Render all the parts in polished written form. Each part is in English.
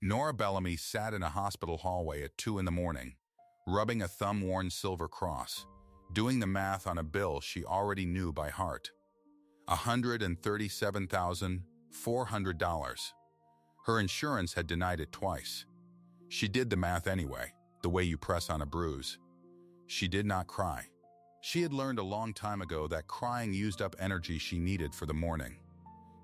Nora Bellamy sat in a hospital hallway at 2 in the morning, rubbing a thumb-worn silver cross, doing the math on a bill she already knew by heart. $137,400. Her insurance had denied it twice. She did the math anyway, the way you press on a bruise. She did not cry. She had learned a long time ago that crying used up energy she needed for the morning.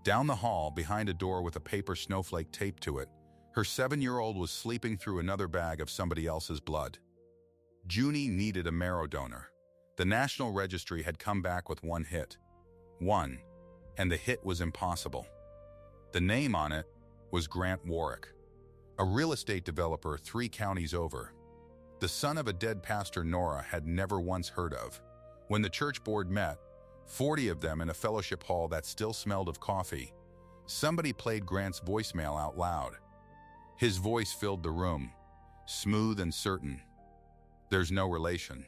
Down the hall, behind a door with a paper snowflake taped to it, her 7-year-old was sleeping through another bag of somebody else's blood. Junie needed a marrow donor. The National Registry had come back with one hit. One. And the hit was impossible. The name on it was Grant Warrick, a real estate developer 3 counties over. The son of a dead pastor Nora had never once heard of. When the church board met, 40 of them in a fellowship hall that still smelled of coffee, somebody played Grant's voicemail out loud. His voice filled the room, smooth and certain. There's no relation.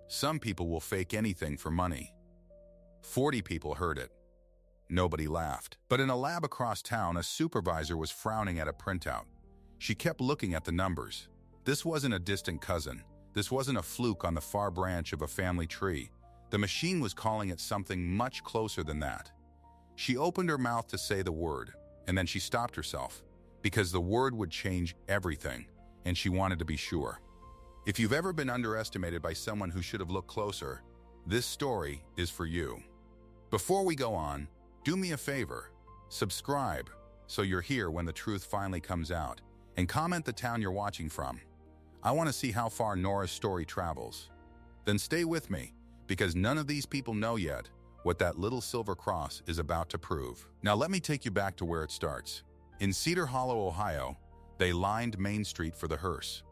Some people will fake anything for money. 40 people heard it. Nobody laughed. But in a lab across town, a supervisor was frowning at a printout. She kept looking at the numbers. This wasn't a distant cousin. This wasn't a fluke on the far branch of a family tree. The machine was calling it something much closer than that. She opened her mouth to say the word, and then she stopped herself, because the word would change everything, and she wanted to be sure. If you've ever been underestimated by someone who should have looked closer, this story is for you. Before we go on, do me a favor. Subscribe so you're here when the truth finally comes out, and comment the town you're watching from. I want to see how far Nora's story travels. Then stay with me, because none of these people know yet what that little silver cross is about to prove. Now let me take you back to where it starts. In Cedar Hollow, Ohio, they lined Main Street for the hearse.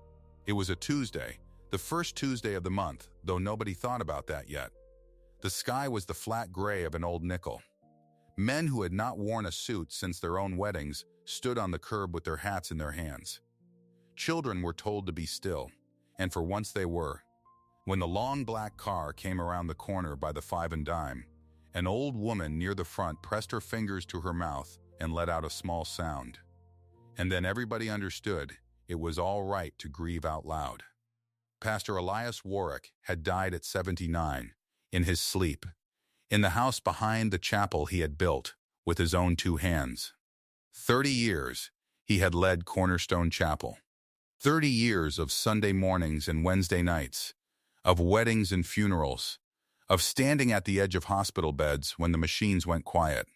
It was a Tuesday, the first Tuesday of the month, though nobody thought about that yet. The sky was the flat gray of an old nickel. Men who had not worn a suit since their own weddings stood on the curb with their hats in their hands. Children were told to be still, and for once they were. When the long black car came around the corner by the 5 and dime, an old woman near the front pressed her fingers to her mouth and let out a small sound. And then everybody understood it was all right to grieve out loud. Pastor Elias Warrick had died at 79, in his sleep, in the house behind the chapel he had built with his own 2 hands. 30 years he had led Cornerstone Chapel. 30 years of Sunday mornings and Wednesday nights, of weddings and funerals, of standing at the edge of hospital beds when the machines went quiet.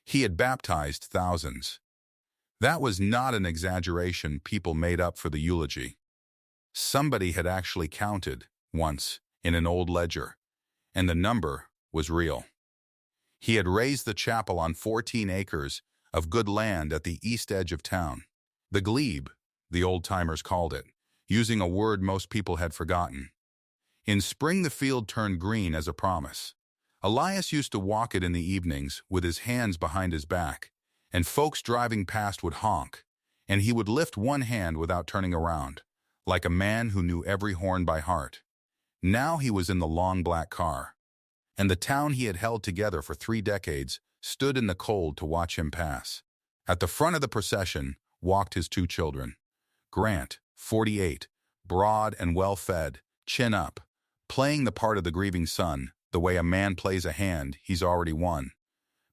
He had baptized thousands. That was not an exaggeration people made up for the eulogy. Somebody had actually counted, once, in an old ledger, and the number was real. He had raised the chapel on 14 acres of good land at the east edge of town. The glebe, the old-timers called it, using a word most people had forgotten. In spring the field turned green as a promise. Elias used to walk it in the evenings with his hands behind his back, and folks driving past would honk, and he would lift one hand without turning around, like a man who knew every horn by heart. Now he was in the long black car, and the town he had held together for 3 decades stood in the cold to watch him pass. At the front of the procession walked his 2 children. Grant, 48, broad and well-fed, chin up, playing the part of the grieving son, the way a man plays a hand he's already won.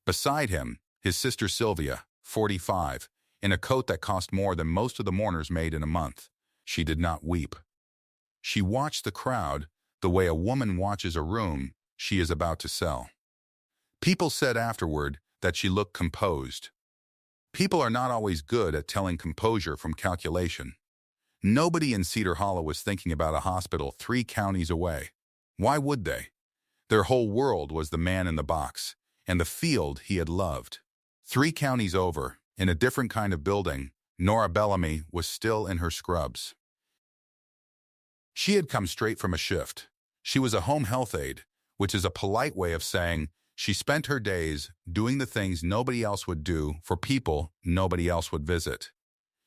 Beside him, his sister Sylvia, 45, in a coat that cost more than most of the mourners made in a month. She did not weep. She watched the crowd the way a woman watches a room she is about to sell. People said afterward that she looked composed. People are not always good at telling composure from calculation. Nobody in Cedar Hollow was thinking about a hospital 3 counties away. Why would they? Their whole world was the man in the box and the field he had loved. 3 counties over, in a different kind of building, Nora Bellamy was still in her scrubs. She had come straight from a shift. She was a home health aide, which is a polite way of saying she spent her days doing the things nobody else would do for people nobody else would visit.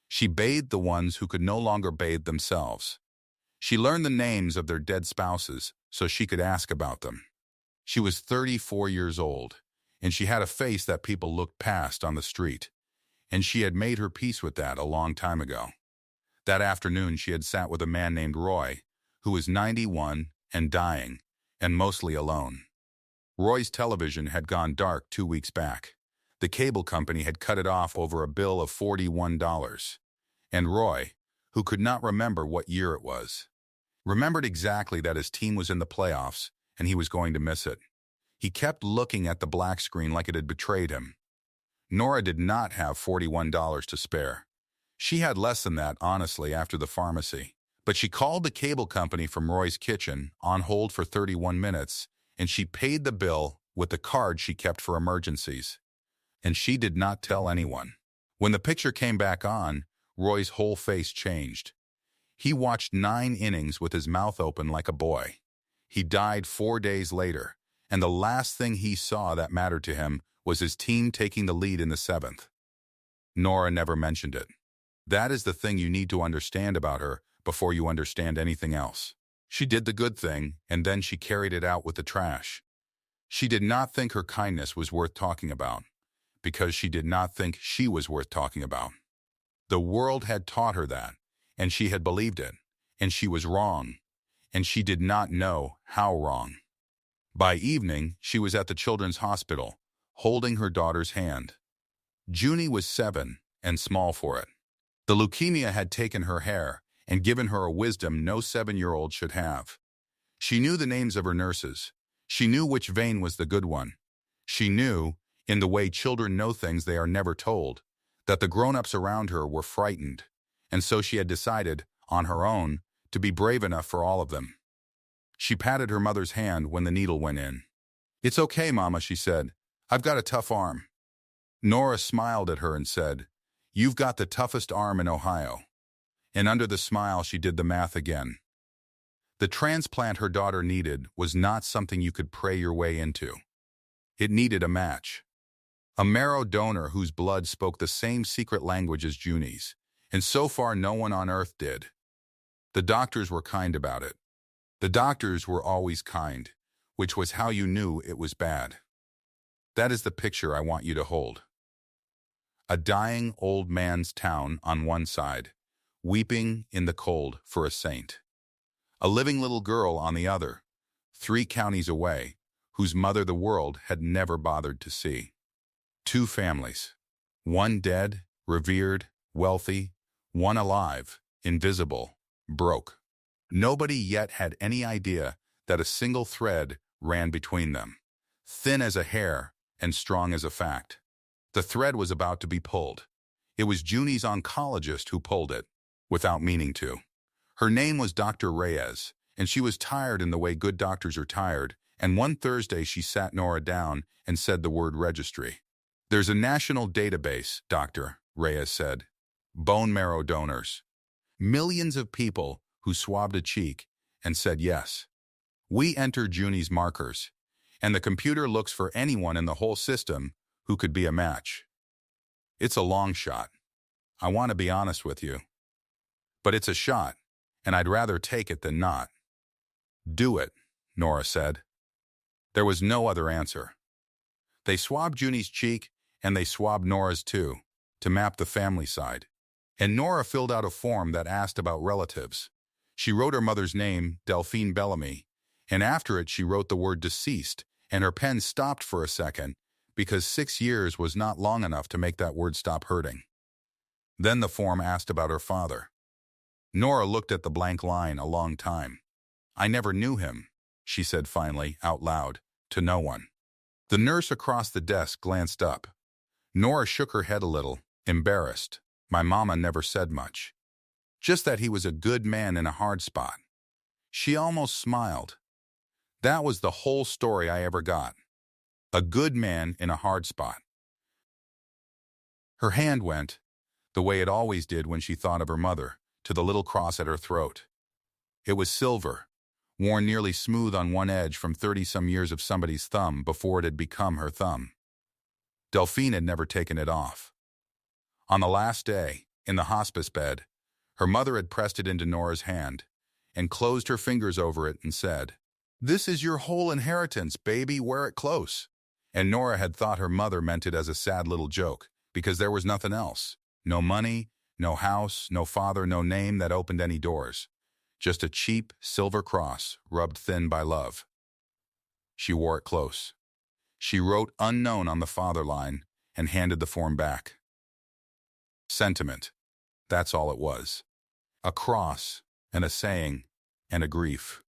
She bathed the ones who could no longer bathe themselves. She learned the names of their dead spouses so she could ask about them. She was 34 years old, and she had a face that people looked past on the street. and she had made her peace with that a long time ago. That afternoon she had sat with a man named Roy, who was 91 and dying, and mostly alone. Roy's television had gone dark 2 weeks back. The cable company had cut it off over a bill of $41. And Roy, who could not remember what year it was, remembered exactly that his team was in the playoffs and he was going to miss it. He kept looking at the black screen like it had betrayed him. Nora did not have $41 to spare. She had less than that, honestly, after the pharmacy. But she called the cable company from Roy's kitchen, on hold for 31 minutes, and she paid the bill with the card she kept for emergencies. And she did not tell anyone. When the picture came back on, Roy's whole face changed. He watched 9 innings with his mouth open like a boy. He died 4 days later, and the last thing he saw that mattered to him was his team taking the lead in the 7th. Nora never mentioned it. That is the thing you need to understand about her before you understand anything else. She did the good thing, and then she carried it out with the trash. She did not think her kindness was worth talking about, because she did not think she was worth talking about. The world had taught her that, and she had believed it, and she was wrong, and she did not know how wrong. By evening, she was at the children's hospital, holding her daughter's hand. Junie was 7 and small for it. The leukemia had taken her hair and given her a wisdom no 7-year-old should have. She knew the names of her nurses. She knew which vein was the good one. She knew, in the way children know things they are never told, that the grown-ups around her were frightened, and so she had decided, on her own, to be brave enough for all of them. She patted her mother's hand when the needle went in. "It's okay, Mama," she said. "I've got a tough arm." Nora smiled at her and said, "You've got the toughest arm in Ohio." And under the smile she did the math again. The transplant her daughter needed was not something you could pray your way into. It needed a match. A marrow donor whose blood spoke the same secret language as Junie's, and so far no one on earth did. The doctors were kind about it. The doctors were always kind, which was how you knew it was bad. That is the picture I want you to hold. A dying old man's town on one side, weeping in the cold for a saint. A living little girl on the other, 3 counties away, whose mother the world had never bothered to see. 2 families. One dead, revered, wealthy, one alive, invisible, broke. Nobody yet had any idea that a single thread ran between them, thin as a hair and strong as a fact. The thread was about to be pulled. It was Junie's oncologist who pulled it, without meaning to. Her name was Dr. Reyes, and she was tired in the way good doctors are tired, and one Thursday she sat Nora down and said the word registry. "There's a national database, Doctor," Reyes said. "Bone marrow donors. Millions of people who swabbed a cheek and said yes. We enter Junie's markers, and the computer looks for anyone in the whole system who could be a match. It's a long shot. I want to be honest with you. But it's a shot, and I'd rather take it than not." "Do it," Nora said. There was no other answer. They swabbed Junie's cheek, and they swabbed Nora's too, to map the family side. And Nora filled out a form that asked about relatives. She wrote her mother's name, Delphine Bellamy, and after it she wrote the word deceased, and her pen stopped for a second, because 6 years was not long enough to make that word stop hurting. Then the form asked about her father. Nora looked at the blank line a long time. "I never knew him," she said finally, out loud, to no one. The nurse across the desk glanced up. Nora shook her head a little, embarrassed. "My mama never said much. Just that he was a good man in a hard spot." She almost smiled. That was the whole story I ever got. A good man in a hard spot. Her hand went, the way it always did when she thought of her mother, to the little cross at her throat. It was silver, worn nearly smooth on one edge from 30-some years of somebody's thumb before it had become her thumb. Delphine had never taken it off. On the last day, in the hospice bed, her mother had pressed it into Nora's hand and closed her fingers over it and said, "This is your whole inheritance, baby, wear it close." And Nora had thought her mother meant it as a sad little joke, because there was nothing else. No money, no house, no father, no name that opened any doors. Just a cheap silver cross rubbed thin by love. She wore it close. She wrote unknown on the father line and handed the form back. Sentiment. That's all it was. A cross, and a saying, and a grief.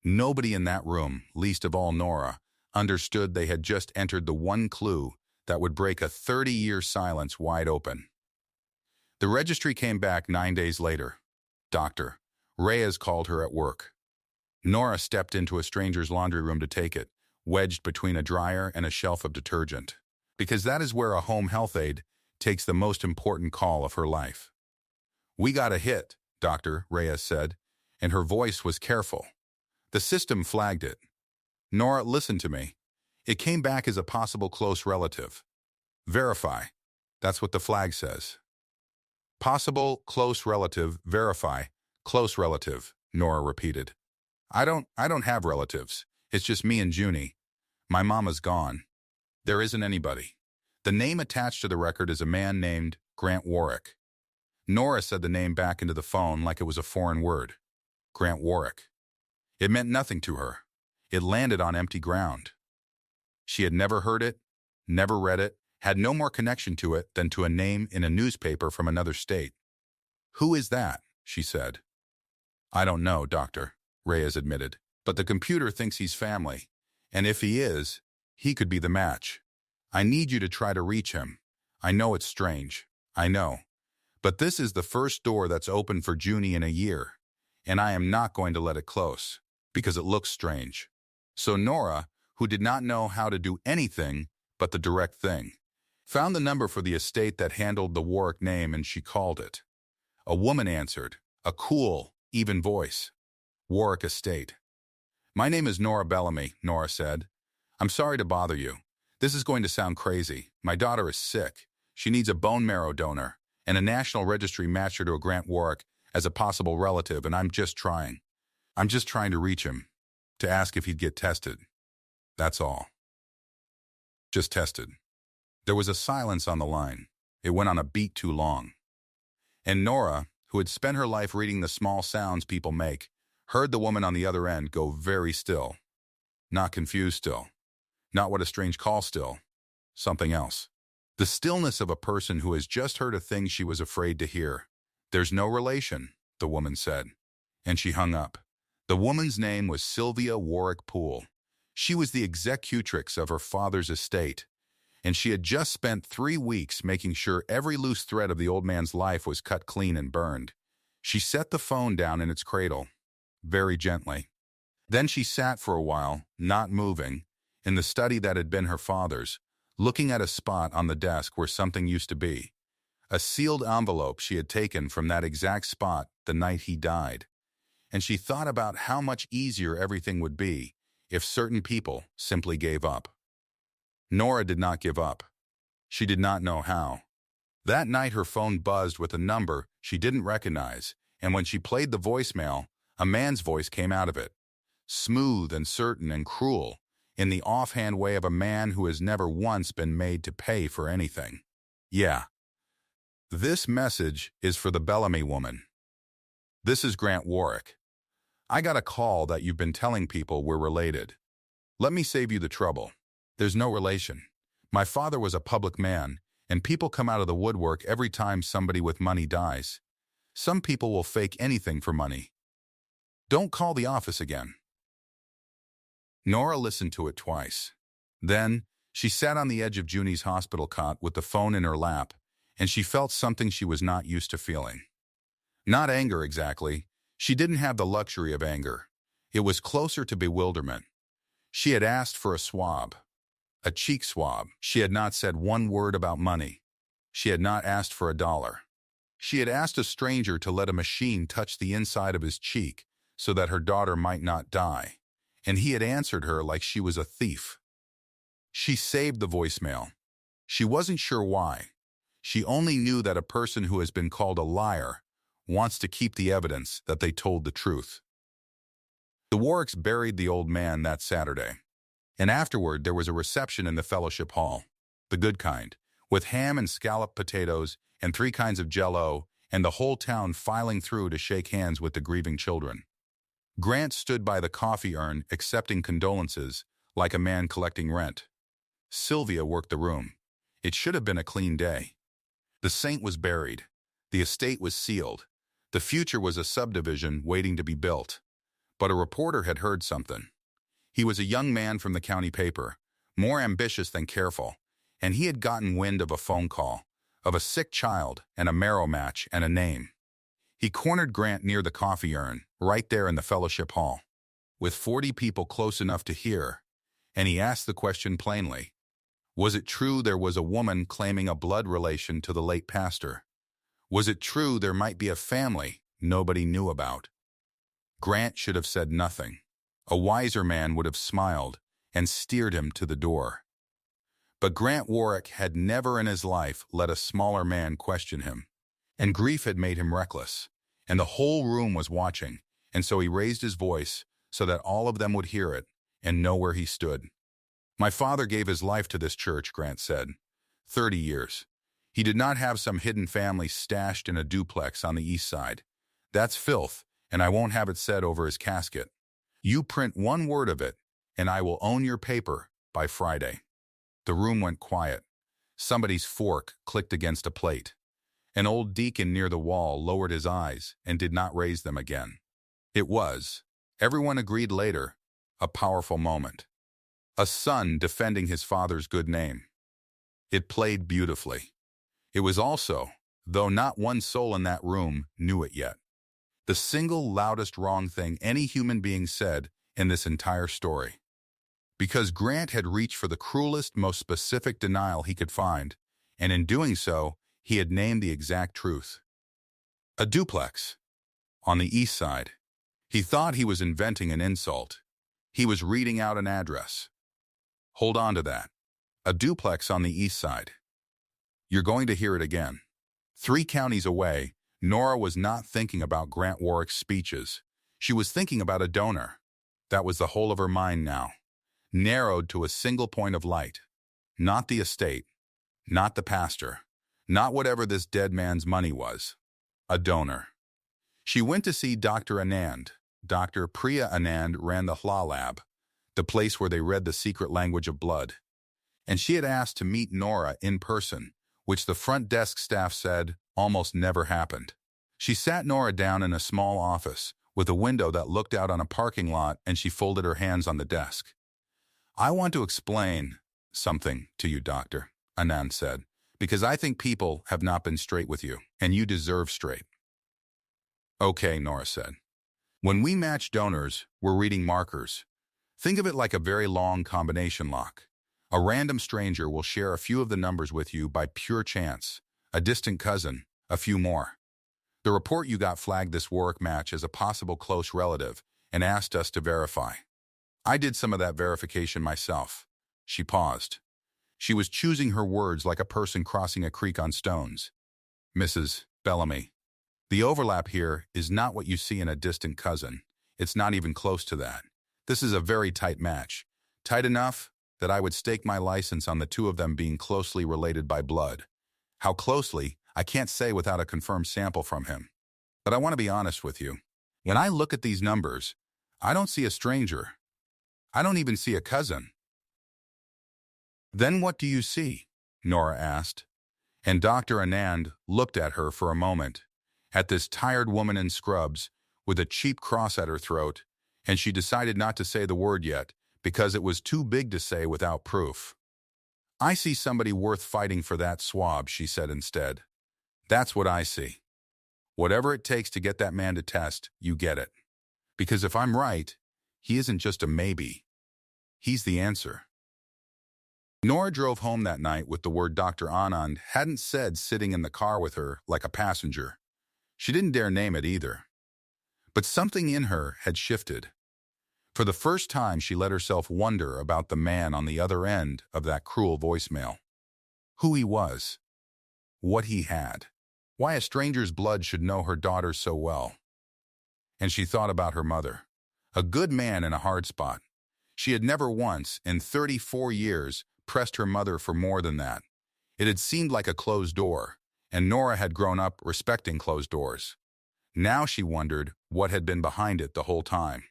Nobody in that room, least of all Nora, understood they had just entered the one clue that would break a 30-year silence wide open. The registry came back 9 days later. Doctor, Reyes called her at work. Nora stepped into a stranger's laundry room to take it, wedged between a dryer and a shelf of detergent, because that is where a home health aide takes the most important call of her life. "We got a hit," Dr. Reyes said, and her voice was careful. "The system flagged it. Nora, listen to me. It came back as a possible close relative. Verify. That's what the flag says." Possible close relative, verify, close relative, Nora repeated. I don't have relatives. It's just me and Junie. My mama's gone. There isn't anybody. The name attached to the record is a man named Grant Warrick. Nora said the name back into the phone like it was a foreign word. Grant Warrick. It meant nothing to her. It landed on empty ground. She had never heard it, never read it, had no more connection to it than to a name in a newspaper from another state. "Who is that?" she said. "I don't know, Doctor," Reyes admitted, "but the computer thinks he's family, and if he is, he could be the match. I need you to try to reach him. I know it's strange. I know. But this is the first door that's open for Junie in a year, and I am not going to let it close, because it looks strange." So Nora, who did not know how to do anything but the direct thing, found the number for the estate that handled the Warrick name, and she called it. A woman answered, a cool, even voice. "Warrick Estate." "My name is Nora Bellamy," Nora said. "I'm sorry to bother you. This is going to sound crazy. My daughter is sick. She needs a bone marrow donor, and a national registry matched her to a Grant Warrick as a possible relative, and I'm just trying to reach him, to ask if he'd get tested. That's all. Just tested." There was a silence on the line. It went on a beat too long. And Nora, who had spent her life reading the small sounds people make, heard the woman on the other end go very still. Not confused still. Not what a strange call still. Something else. The stillness of a person who has just heard a thing she was afraid to hear. "There's no relation," the woman said. And she hung up. The woman's name was Sylvia Warrick Poole. She was the executrix of her father's estate, and she had just spent 3 weeks making sure every loose thread of the old man's life was cut clean and burned. She set the phone down in its cradle, very gently. Then she sat for a while, not moving, in the study that had been her father's, looking at a spot on the desk where something used to be. A sealed envelope she had taken from that exact spot the night he died. And she thought about how much easier everything would be if certain people simply gave up. Nora did not give up. She did not know how. That night her phone buzzed with a number she didn't recognize, and when she played the voicemail, a man's voice came out of it. Smooth and certain and cruel, in the offhand way of a man who has never once been made to pay for anything. "Yeah. This message is for the Bellamy woman. This is Grant Warrick. I got a call that you've been telling people we're related. Let me save you the trouble. There's no relation. My father was a public man, and people come out of the woodwork every time somebody with money dies. Some people will fake anything for money. Don't call the office again." Nora listened to it twice. Then, she sat on the edge of Junie's hospital cot with the phone in her lap, and she felt something she was not used to feeling. Not anger exactly. She didn't have the luxury of anger. It was closer to bewilderment. She had asked for a swab. A cheek swab. She had not said one word about money. She had not asked for $1. She had asked a stranger to let a machine touch the inside of his cheek so that her daughter might not die, and he had answered her like she was a thief. She saved the voicemail. She wasn't sure why. She only knew that a person who has been called a liar wants to keep the evidence that they told the truth. The Warricks buried the old man that Saturday, and afterward there was a reception in the fellowship hall, the good kind, with ham and scalloped potatoes and 3 kinds of jello, and the whole town filing through to shake hands with the grieving children. Grant stood by the coffee urn accepting condolences like a man collecting rent. Sylvia worked the room. It should have been a clean day. The saint was buried. The estate was sealed. The future was a subdivision waiting to be built. But a reporter had heard something. He was a young man from the county paper, more ambitious than careful, and he had gotten wind of a phone call, of a sick child and a marrow match and a name. He cornered Grant near the coffee urn, right there in the fellowship hall, with 40 people close enough to hear, and he asked the question plainly. Was it true there was a woman claiming a blood relation to the late pastor? Was it true there might be a family nobody knew about? Grant should have said nothing. A wiser man would have smiled and steered him to the door. But Grant Warrick had never in his life let a smaller man question him. And grief had made him reckless. And the whole room was watching, and so he raised his voice so that all of them would hear it and know where he stood. My father gave his life to this church, Grant said. 30 years. He did not have some hidden family stashed in a duplex on the east side. That's filth, and I won't have it said over his casket. You print one word of it, and I will own your paper by Friday. The room went quiet. Somebody's fork clicked against a plate. An old deacon near the wall lowered his eyes and did not raise them again. It was, everyone agreed later, a powerful moment. A son defending his father's good name. It played beautifully. It was also, though not one soul in that room knew it yet, the single loudest wrong thing any human being said in this entire story. Because Grant had reached for the cruelest, most specific denial he could find, and in doing so, he had named the exact truth. A duplex. On the east side. He thought he was inventing an insult. He was reading out an address. Hold on to that. A duplex on the east side. You're going to hear it again. 3 counties away, Nora was not thinking about Grant Warrick's speeches. She was thinking about a donor. That was the whole of her mind now. Narrowed to a single point of light. Not the estate. Not the pastor. Not whatever this dead man's money was. A donor. She went to see Dr. Anand. Dr. Priya Anand ran the Hla lab, the place where they read the secret language of blood. And she had asked to meet Nora in person, which the front desk staff said almost never happened. She sat Nora down in a small office with a window that looked out on a parking lot, and she folded her hands on the desk. I want to explain something to you, Doctor, Anand said, because I think people have not been straight with you, and you deserve straight. Okay, Nora said. When we match donors, we're reading markers. Think of it like a very long combination lock. A random stranger will share a few of the numbers with you by pure chance, a distant cousin, a few more. The report you got flagged this Warrick match as a possible close relative and asked us to verify. I did some of that verification myself. She paused. She was choosing her words like a person crossing a creek on stones. Mrs. Bellamy, the overlap here is not what you see in a distant cousin. It's not even close to that. This is a very tight match. Tight enough that I would stake my license on the 2 of them being closely related by blood. How closely, I can't say without a confirmed sample from him. But I want to be honest with you. When I look at these numbers, I don't see a stranger. I don't even see a cousin. Then what do you see? Nora asked. And Dr. Anand looked at her for a moment, at this tired woman in scrubs with a cheap cross at her throat, and she decided not to say the word yet because it was too big to say without proof. I see somebody worth fighting for that swab, she said instead. That's what I see. Whatever it takes to get that man to test, you get it. Because if I'm right, he isn't just a maybe. He's the answer. Nora drove home that night with the word Dr. Anand hadn't said sitting in the car with her like a passenger. She didn't dare name it either. But something in her had shifted. For the first time, she let herself wonder about the man on the other end of that cruel voicemail. Who he was. What he had. Why a stranger's blood should know her daughter so well. And she thought about her mother. A good man in a hard spot. She had never once, in 34 years, pressed her mother for more than that. It had seemed like a closed door, and Nora had grown up respecting closed doors. Now she wondered what had been behind it the whole time.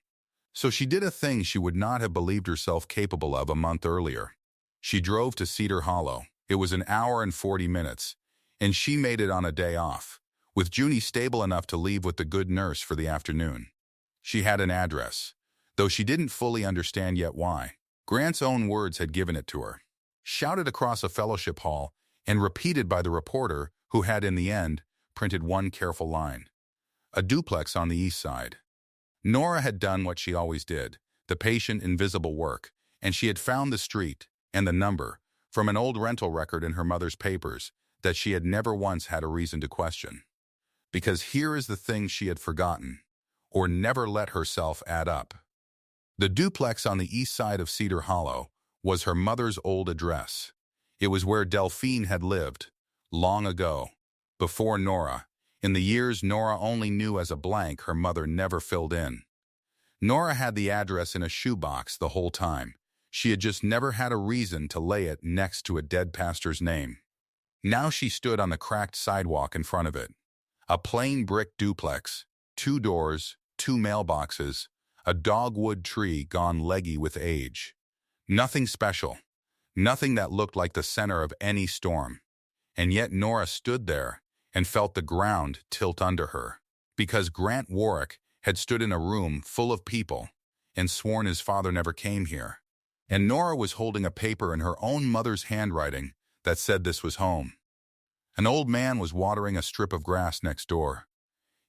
So she did a thing she would not have believed herself capable of a month earlier. She drove to Cedar Hollow. It was an hour and 40 minutes, and she made it on a day off, with Junie stable enough to leave with the good nurse for the afternoon. She had an address, though she didn't fully understand yet why. Grant's own words had given it to her, shouted across a fellowship hall and repeated by the reporter who had, in the end, printed one careful line. A duplex on the east side. Nora had done what she always did, the patient invisible work, and she had found the street and the number from an old rental record in her mother's papers that she had never once had a reason to question. Because here is the thing she had forgotten, or never let herself add up. The duplex on the east side of Cedar Hollow was her mother's old address. It was where Delphine had lived, long ago, before Nora, in the years Nora only knew as a blank her mother never filled in. Nora had the address in a shoebox the whole time. She had just never had a reason to lay it next to a dead pastor's name. Now she stood on the cracked sidewalk in front of it. A plain brick duplex, 2 doors, 2 mailboxes, a dogwood tree gone leggy with age. Nothing special, nothing that looked like the center of any storm. And yet Nora stood there and felt the ground tilt under her, because Grant Warrick had stood in a room full of people and sworn his father never came here. And Nora was holding a paper in her own mother's handwriting that said this was home. An old man was watering a strip of grass next door.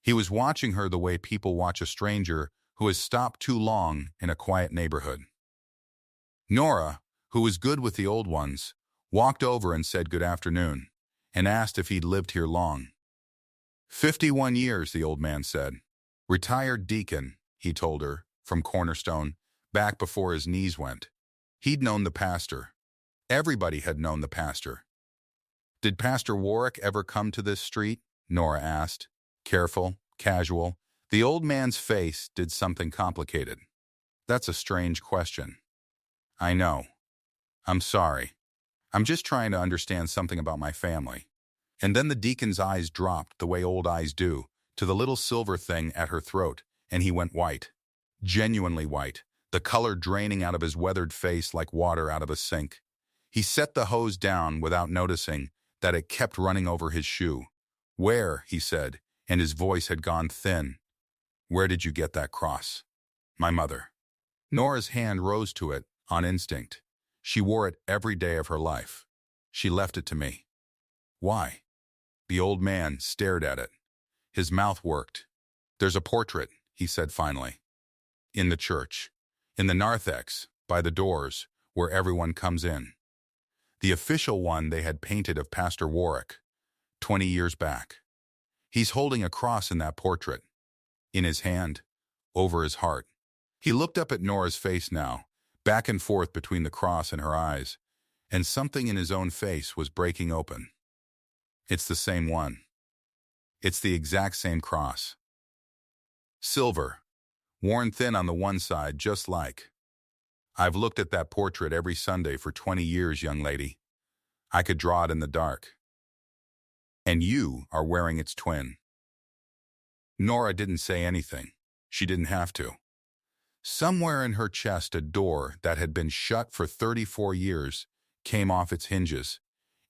He was watching her the way people watch a stranger who has stopped too long in a quiet neighborhood. Nora, who was good with the old ones, walked over and said good afternoon, and asked if he'd lived here long. 51 years, the old man said. Retired deacon, he told her, from Cornerstone, back before his knees went. He'd known the pastor. Everybody had known the pastor. Did Pastor Warrick ever come to this street? Nora asked. Careful, casual. The old man's face did something complicated. That's a strange question. I know. I'm sorry. I'm just trying to understand something about my family. And then the deacon's eyes dropped the way old eyes do, to the little silver thing at her throat, and he went white. Genuinely white, the color draining out of his weathered face like water out of a sink. He set the hose down without noticing that it kept running over his shoe. Where, he said, and his voice had gone thin. Where did you get that cross? My mother. Nora's hand rose to it on instinct. She wore it every day of her life. She left it to me. Why? The old man stared at it. His mouth worked. There's a portrait, he said finally. In the church. In the narthex, by the doors, where everyone comes in. The official one they had painted of Pastor Warrick, 20 years back. He's holding a cross in that portrait. In his hand, over his heart. He looked up at Nora's face now, back and forth between the cross and her eyes, and something in his own face was breaking open. It's the same one. It's the exact same cross. Silver, worn thin on the one side, just like. I've looked at that portrait every Sunday for 20 years, young lady. I could draw it in the dark. And you are wearing its twin. Nora didn't say anything. She didn't have to. Somewhere in her chest, a door that had been shut for 34 years came off its hinges,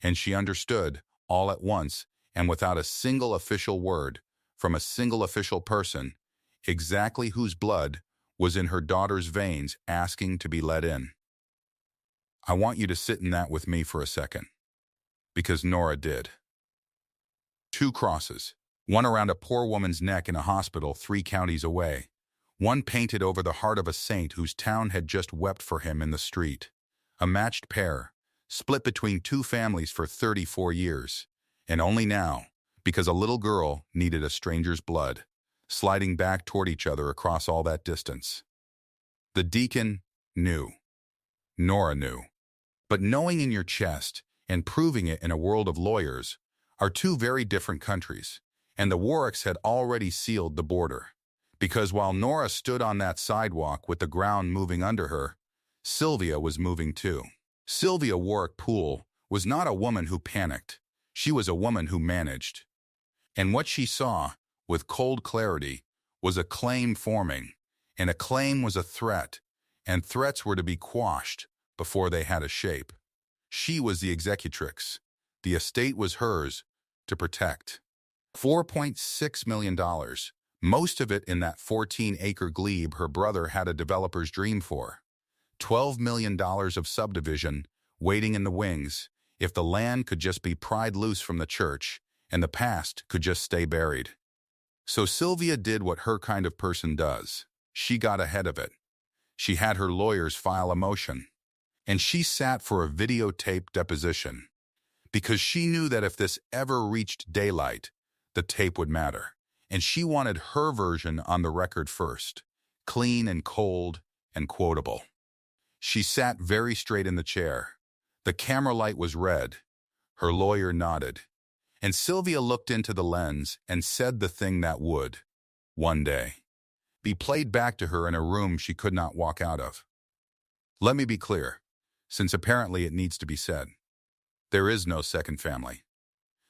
and she understood, all at once, and without a single official word, from a single official person, exactly whose blood was in her daughter's veins asking to be let in. I want you to sit in that with me for a second. Because Nora did. 2 crosses. One around a poor woman's neck in a hospital 3 counties away. One painted over the heart of a saint whose town had just wept for him in the street. A matched pair, split between 2 families for 34 years. And only now, because a little girl needed a stranger's blood, sliding back toward each other across all that distance. The deacon knew. Nora knew. But knowing in your chest and proving it in a world of lawyers are 2 very different countries. And the Warricks had already sealed the border. Because while Nora stood on that sidewalk with the ground moving under her, Sylvia was moving too. Sylvia Warrick Poole was not a woman who panicked. She was a woman who managed. And what she saw, with cold clarity, was a claim forming, and a claim was a threat, and threats were to be quashed before they had a shape. She was the executrix. The estate was hers to protect. $4.6 million, most of it in that 14-acre glebe her brother had a developer's dream for. $12 million of subdivision waiting in the wings if the land could just be pried loose from the church and the past could just stay buried. So Sylvia did what her kind of person does. She got ahead of it. She had her lawyers file a motion. And she sat for a videotape deposition. Because she knew that if this ever reached daylight, the tape would matter. And she wanted her version on the record first. Clean and cold and quotable. She sat very straight in the chair. The camera light was red. Her lawyer nodded. And Sylvia looked into the lens and said the thing that would, one day, be played back to her in a room she could not walk out of. Let me be clear, since apparently it needs to be said. There is no second family.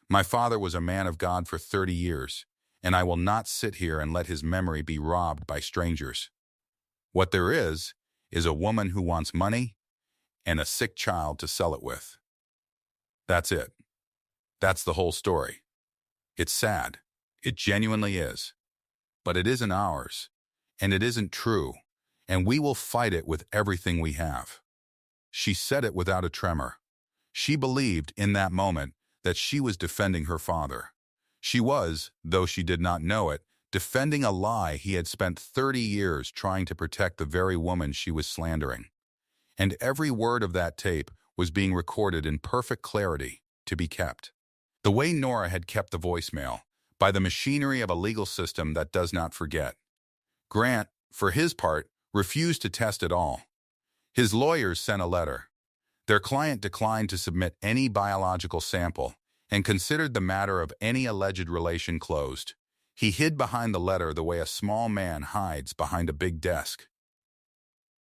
My father was a man of God for 30 years, and I will not sit here and let his memory be robbed by strangers. What there is a woman who wants money and a sick child to sell it with. That's it. That's the whole story. It's sad. It genuinely is. But it isn't ours, and it isn't true, and we will fight it with everything we have. She said it without a tremor. She believed in that moment that she was defending her father. She was, though she did not know it, defending a lie he had spent 30 years trying to protect the very woman she was slandering. And every word of that tape was being recorded in perfect clarity to be kept. The way Nora had kept the voicemail, by the machinery of a legal system that does not forget. Grant, for his part, refused to test at all. His lawyers sent a letter. Their client declined to submit any biological sample and considered the matter of any alleged relation closed. He hid behind the letter the way a small man hides behind a big desk.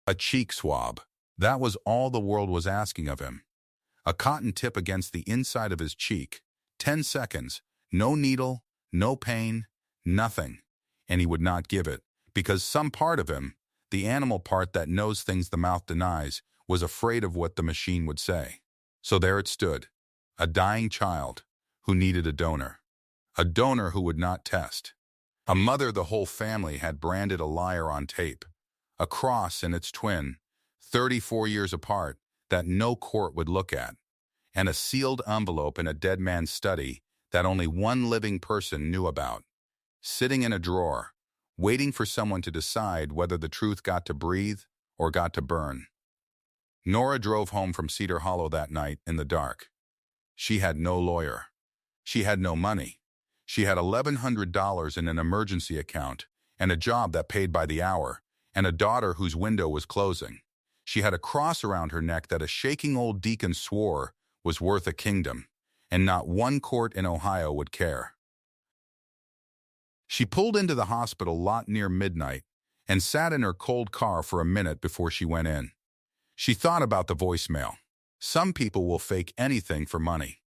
A cheek swab. That was all the world was asking of him. A cotton tip against the inside of his cheek. 10 seconds. No needle, no pain, nothing. And he would not give it, because some part of him, the animal part that knows things the mouth denies, was afraid of what the machine would say. So there it stood, a dying child who needed a donor who would not test, a mother the whole family had branded a liar on tape, a cross and its twin, 34 years apart, that no court would look at, and a sealed envelope in a dead man's study that only one living person knew about, sitting in a drawer, waiting for someone to decide whether the truth got to breathe or got to burn. Nora drove home from Cedar Hollow that night in the dark. She had no lawyer. She had no money. She had $1,100 in an emergency account and a job that paid by the hour and a daughter whose window was closing. She had a cross around her neck that a shaking old deacon swore was worth a kingdom, and not one court in Ohio would care. She pulled into the hospital lot near midnight and sat in her cold car for a minute before she went in. She thought about the voicemail. Some people will fake anything for money.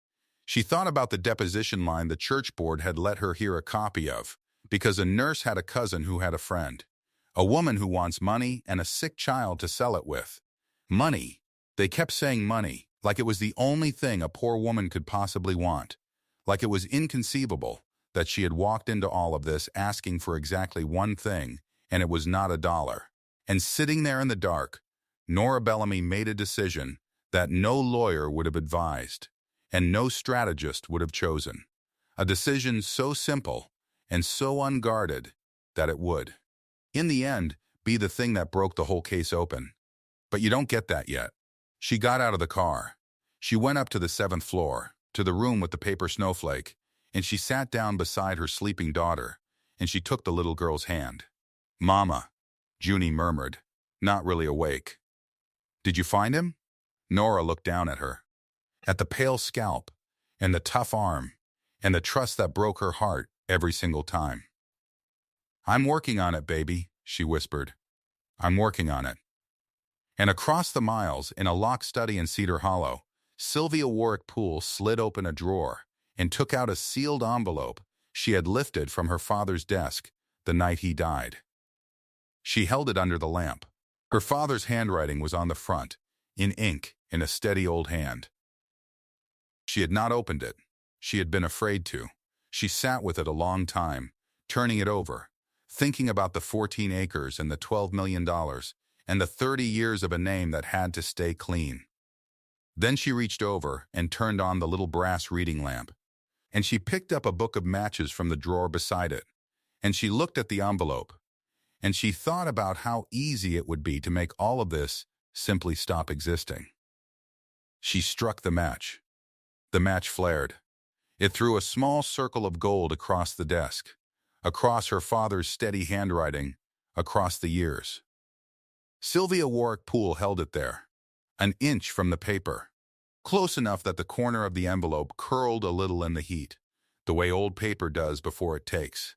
She thought about the deposition line the church board had let her hear a copy of, because a nurse had a cousin who had a friend. A woman who wants money and a sick child to sell it with. Money. They kept saying money, like it was the only thing a poor woman could possibly want. Like it was inconceivable that she had walked into all of this asking for exactly one thing, and it was not $1. And sitting there in the dark, Nora Bellamy made a decision that no lawyer would have advised, and no strategist would have chosen. A decision so simple and so unguarded that it would, in the end, be the thing that broke the whole case open. But you don't get that yet. She got out of the car. She went up to the 7th floor, to the room with the paper snowflake, and she sat down beside her sleeping daughter, and she took the little girl's hand. "Mama," Junie murmured, not really awake. "Did you find him?" Nora looked down at her, at the pale scalp, and the tough arm, and the trust that broke her heart every single time. "I'm working on it, baby," she whispered. "I'm working on it." And across the miles, in a locked study in Cedar Hollow, Sylvia Warrick Poole slid open a drawer and took out a sealed envelope she had lifted from her father's desk the night he died. She held it under the lamp. Her father's handwriting was on the front, in ink, in a steady old hand. She had not opened it. She had been afraid to. She sat with it a long time, turning it over, thinking about the 14 acres and the $12 million and the 30 years of a name that had to stay clean. Then she reached over and turned on the little brass reading lamp, and she picked up a book of matches from the drawer beside it, and she looked at the envelope, and she thought about how easy it would be to make all of this simply stop existing. She struck the match. The match flared. It threw a small circle of gold across the desk, across her father's steady handwriting, across the years. Sylvia Warrick Poole held it there, an inch from the paper, close enough that the corner of the envelope curled a little in the heat, the way old paper does before it takes.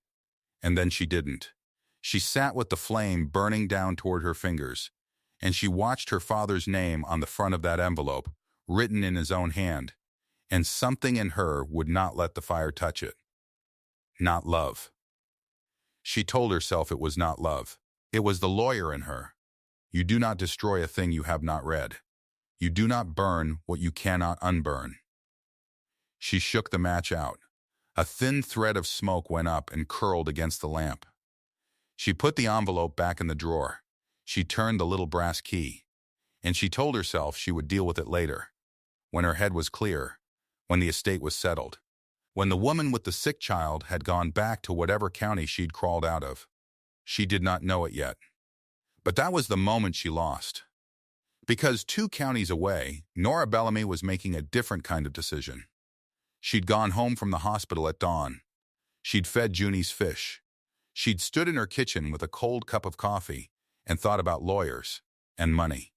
And then she didn't. She sat with the flame burning down toward her fingers, and she watched her father's name on the front of that envelope, written in his own hand, and something in her would not let the fire touch it. Not love. She told herself it was not love. It was the lawyer in her. You do not destroy a thing you have not read. You do not burn what you cannot unburn. She shook the match out. A thin thread of smoke went up and curled against the lamp. She put the envelope back in the drawer. She turned the little brass key, and she told herself she would deal with it later, when her head was clear, when the estate was settled, when the woman with the sick child had gone back to whatever county she'd crawled out of. She did not know it yet. But that was the moment she lost. Because 2 counties away, Nora Bellamy was making a different kind of decision. She'd gone home from the hospital at dawn. She'd fed Junie's fish. She'd stood in her kitchen with a cold cup of coffee and thought about lawyers and money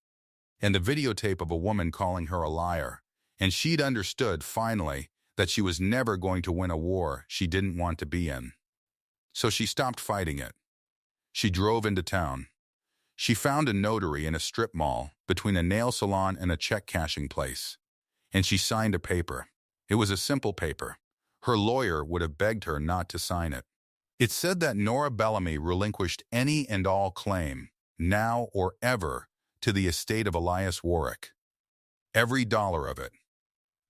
and the videotape of a woman calling her a liar. And she'd understood, finally, that she was never going to win a war she didn't want to be in. So she stopped fighting it. She drove into town. She found a notary in a strip mall between a nail salon and a check-cashing place. And she signed a paper. It was a simple paper. Her lawyer would have begged her not to sign it. It said that Nora Bellamy relinquished any and all claim, now or ever, to the estate of Elias Warrick. Every dollar of it.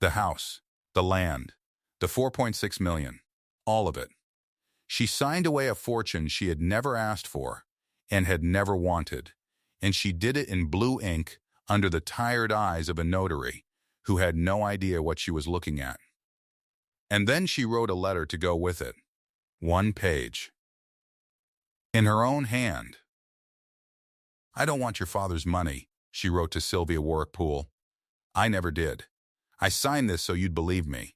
The house, the land, the $4.6 million, all of it. She signed away a fortune she had never asked for and had never wanted, and she did it in blue ink under the tired eyes of a notary who had no idea what she was looking at. And then she wrote a letter to go with it. 1 page. In her own hand. I don't want your father's money, she wrote to Sylvia Warrick Poole. I never did. I signed this so you'd believe me.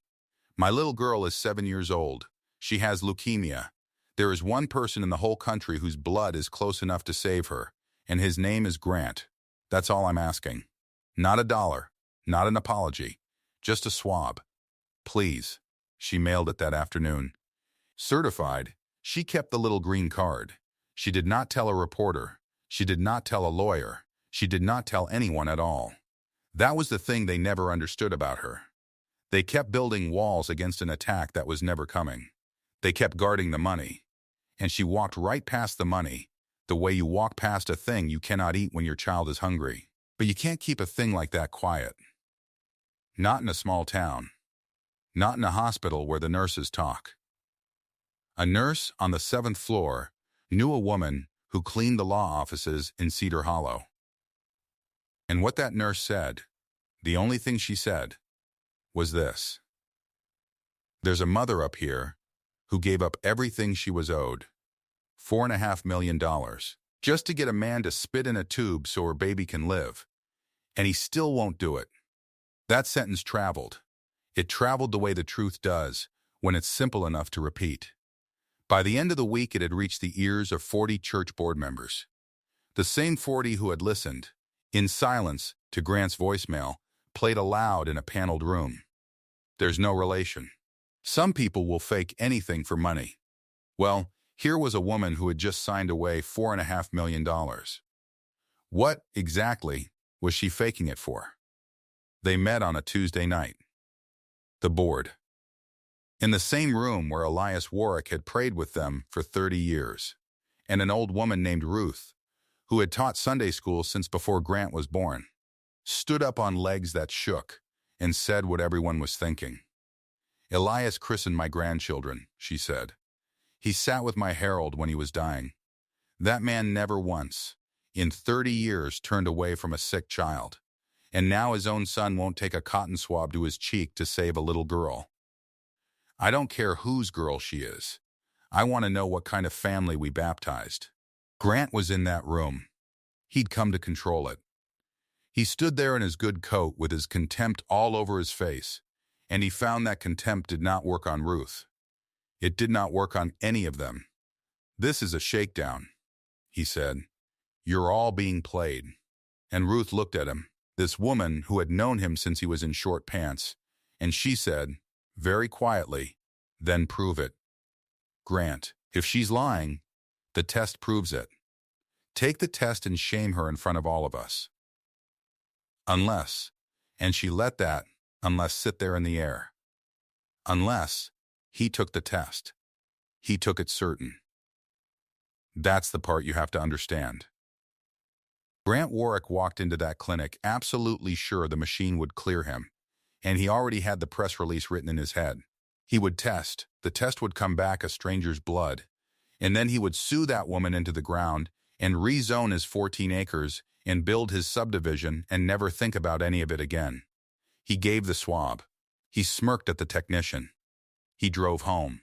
My little girl is 7 years old. She has leukemia. There is one person in the whole country whose blood is close enough to save her, and his name is Grant. That's all I'm asking. Not a dollar, not an apology, just a swab. Please. She mailed it that afternoon. Certified, she kept the little green card. She did not tell a reporter. She did not tell a lawyer. She did not tell anyone at all. That was the thing they never understood about her. They kept building walls against an attack that was never coming. They kept guarding the money. And she walked right past the money, the way you walk past a thing you cannot eat when your child is hungry. But you can't keep a thing like that quiet. Not in a small town. Not in a hospital where the nurses talk. A nurse on the 7th floor knew a woman who cleaned the law offices in Cedar Hollow. And what that nurse said, the only thing she said, was this. There's a mother up here who gave up everything she was owed, $4.5 million, just to get a man to spit in a tube so her baby can live, and he still won't do it. That sentence traveled. It traveled the way the truth does when it's simple enough to repeat. By the end of the week, it had reached the ears of 40 church board members. The same 40 who had listened, in silence, to Grant's voicemail, played aloud in a paneled room. There's no relation. Some people will fake anything for money. Well, here was a woman who had just signed away $4.5 million. What, exactly, was she faking it for? They met on a Tuesday night. The board. In the same room where Elias Warrick had prayed with them for 30 years, and an old woman named Ruth, who had taught Sunday school since before Grant was born, stood up on legs that shook and said what everyone was thinking. "Elias christened my grandchildren," she said. "He sat with my Harold when he was dying. That man never once, in 30 years, turned away from a sick child. And now his own son won't take a cotton swab to his cheek to save a little girl. I don't care whose girl she is. I want to know what kind of family we baptized." Grant was in that room. He'd come to control it. He stood there in his good coat with his contempt all over his face, and he found that contempt did not work on Ruth. It did not work on any of them. "This is a shakedown," he said. "You're all being played." And Ruth looked at him, this woman who had known him since he was in short pants, and she said, very quietly, "Then prove it. Grant, if she's lying, the test proves it. Take the test and shame her in front of all of us. Unless," and she let that "unless" sit there in the air. "Unless he took the test. He took it certain." That's the part you have to understand. Grant Warrick walked into that clinic absolutely sure the machine would clear him, and he already had the press release written in his head. He would test, the test would come back a stranger's blood, and then he would sue that woman into the ground and rezone his 14 acres and build his subdivision and never think about any of it again. He gave the swab. He smirked at the technician. He drove home.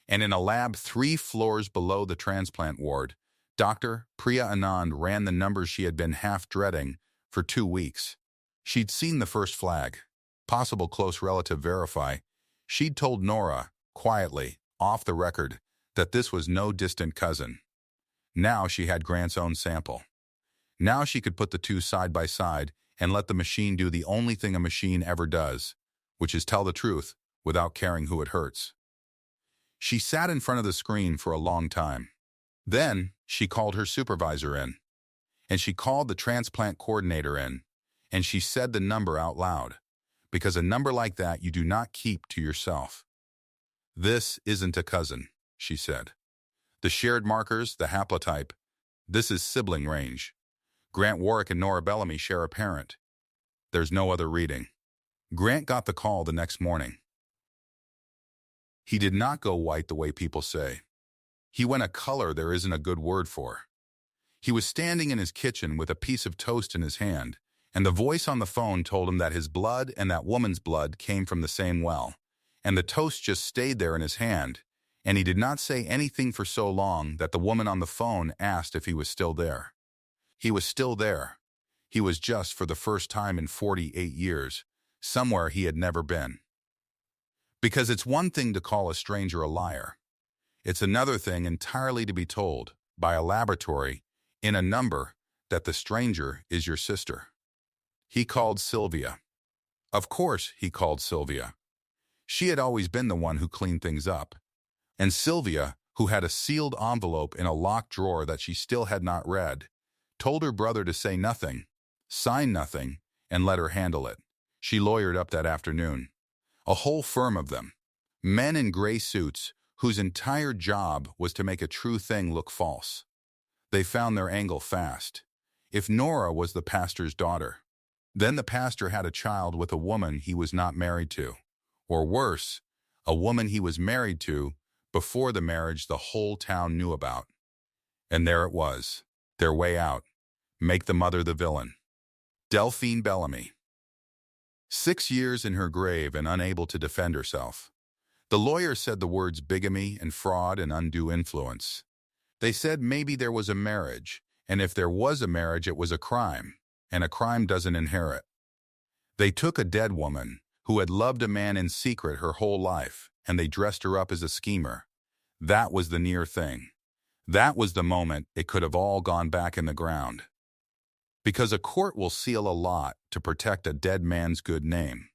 And in a lab 3 floors below the transplant ward, Dr. Priya Anand ran the numbers she had been half dreading for 2 weeks. She'd seen the first flag, possible close relative verify. She'd told Nora, quietly, off the record, that this was no distant cousin. Now she had Grant's own sample. Now she could put the two side by side and let the machine do the only thing a machine ever does, which is tell the truth without caring who it hurts. She sat in front of the screen for a long time. Then she called her supervisor in, and she called the transplant coordinator in, and she said the number out loud, because a number like that you do not keep to yourself. "This isn't a cousin," she said. "The shared markers, the haplotype, this is sibling range. Grant Warrick and Nora Bellamy share a parent. There's no other reading." Grant got the call the next morning. He did not go white the way people say. He went a color there isn't a good word for. He was standing in his kitchen with a piece of toast in his hand, and the voice on the phone told him that his blood and that woman's blood came from the same well, and the toast just stayed there in his hand, and he did not say anything for so long that the woman on the phone asked if he was still there. He was still there. He was just, for the first time in 48 years, somewhere he had never been. Because it's one thing to call a stranger a liar. It's another thing entirely to be told, by a laboratory, in a number, that the stranger is your sister. He called Sylvia. Of course he called Sylvia. She had always been the one who cleaned things up. And Sylvia, who had a sealed envelope in a locked drawer that she still had not read, told her brother to say nothing, sign nothing, and let her handle it. She lawyered up that afternoon. A whole firm of them, men in gray suits whose entire job was to make a true thing look false. They found their angle fast. If Nora was the pastor's daughter, then the pastor had a child with a woman he was not married to, or worse, a woman he was married to before the marriage the whole town knew about. And there it was, their way out, make the mother the villain. Delphine Bellamy. 6 years in her grave and unable to defend herself. The lawyer said the words bigamy and fraud and undue influence. They said maybe there was a marriage, and if there was a marriage it was a crime, and a crime doesn't inherit. They took a dead woman who had loved a man in secret her whole life, and they dressed her up as a schemer. That was the near thing. That was the moment it could have all gone back in the ground. Because a court will seal a lot to protect a dead man's good name.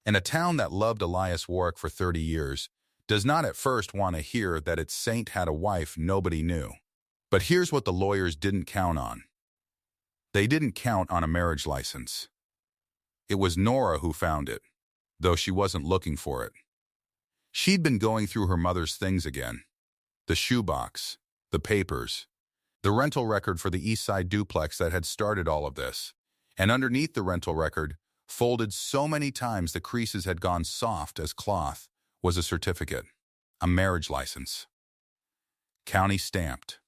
And a town that loved Elias Warrick for 30 years does not at first want to hear that its saint had a wife nobody knew. But here's what the lawyers didn't count on. They didn't count on a marriage license. It was Nora who found it, though she wasn't looking for it. She'd been going through her mother's things again. The shoebox, the papers, the rental record for the East Side duplex that had started all of this. And underneath the rental record, folded so many times the creases had gone soft as cloth, was a certificate, a marriage license. County stamped.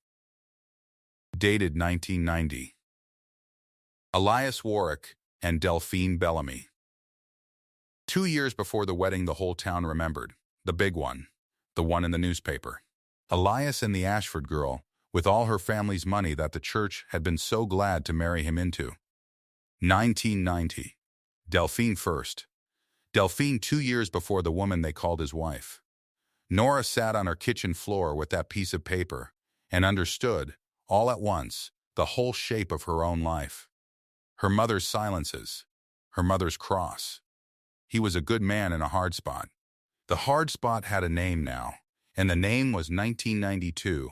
Dated 1990. Elias Warrick and Delphine Bellamy. 2 years before the wedding the whole town remembered, the big one, the one in the newspaper. Elias and the Ashford girl, with all her family's money that the church had been so glad to marry him into. 1990. Delphine first. Delphine 2 years before the woman they called his wife. Nora sat on her kitchen floor with that piece of paper and understood, all at once, the whole shape of her own life. Her mother's silences, her mother's cross. He was a good man in a hard spot. The hard spot had a name now, and the name was 1992.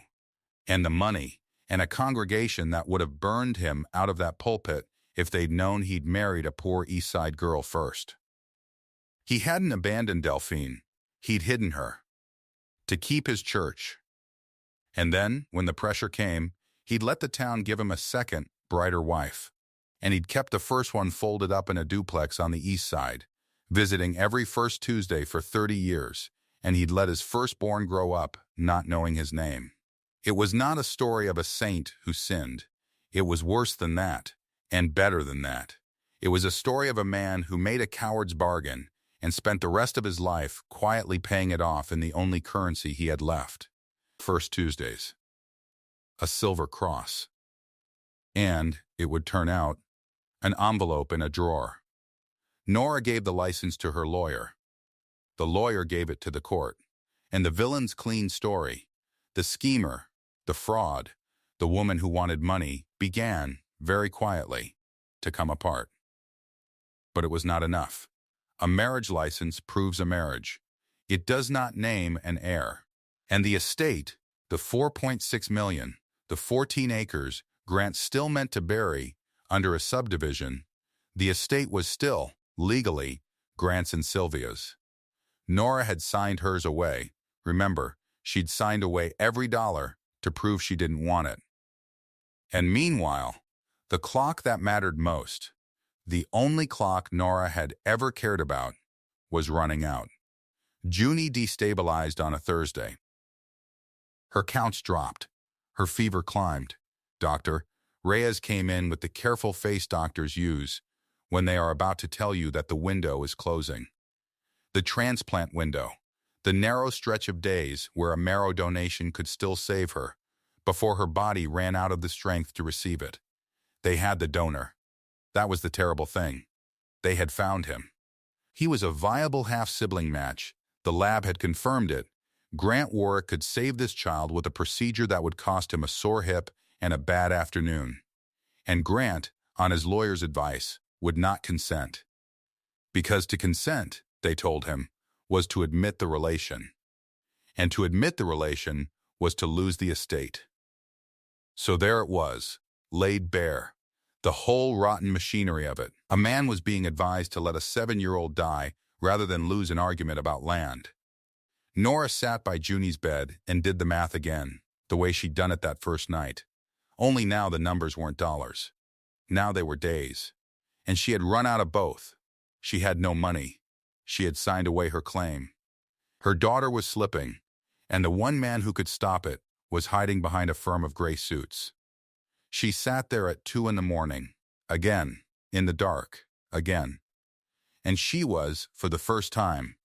And the money, and a congregation that would have burned him out of that pulpit if they'd known he'd married a poor East Side girl first. He hadn't abandoned Delphine. He'd hidden her. To keep his church. And then, when the pressure came, he'd let the town give him a second, brighter wife. And he'd kept the first one folded up in a duplex on the East Side, visiting every first Tuesday for 30 years, and he'd let his firstborn grow up, not knowing his name. It was not a story of a saint who sinned. It was worse than that, and better than that. It was a story of a man who made a coward's bargain and spent the rest of his life quietly paying it off in the only currency he had left. First Tuesdays. A silver cross. And, it would turn out, an envelope in a drawer. Nora gave the license to her lawyer. The lawyer gave it to the court. And the villain's clean story, the schemer, the fraud, the woman who wanted money, began, very quietly, to come apart. But it was not enough. A marriage license proves a marriage. It does not name an heir. And the estate, the $4.6 million, the 14 acres, Grant still meant to bury, under a subdivision, the estate was still, legally, Grant's and Sylvia's. Nora had signed hers away. Remember, she'd signed away every dollar to prove she didn't want it. And meanwhile, the clock that mattered most, the only clock Nora had ever cared about, was running out. Junie destabilized on a Thursday. Her counts dropped. Her fever climbed. Dr. Reyes came in with the careful face doctors use when they are about to tell you that the window is closing. The transplant window, the narrow stretch of days where a marrow donation could still save her, before her body ran out of the strength to receive it. They had the donor. That was the terrible thing. They had found him. He was a viable half-sibling match. The lab had confirmed it. Grant Warrick could save this child with a procedure that would cost him a sore hip and a bad afternoon. And Grant, on his lawyer's advice, would not consent. Because to consent, they told him, was to admit the relation. And to admit the relation was to lose the estate. So there it was, laid bare. The whole rotten machinery of it. A man was being advised to let a 7-year-old die rather than lose an argument about land. Nora sat by Junie's bed and did the math again, the way she'd done it that first night. Only now the numbers weren't dollars. Now they were days. And she had run out of both. She had no money. She had signed away her claim. Her daughter was slipping, and the one man who could stop it was hiding behind a firm of gray suits. She sat there at 2 a.m, again, in the dark, again. And she was, for the first time,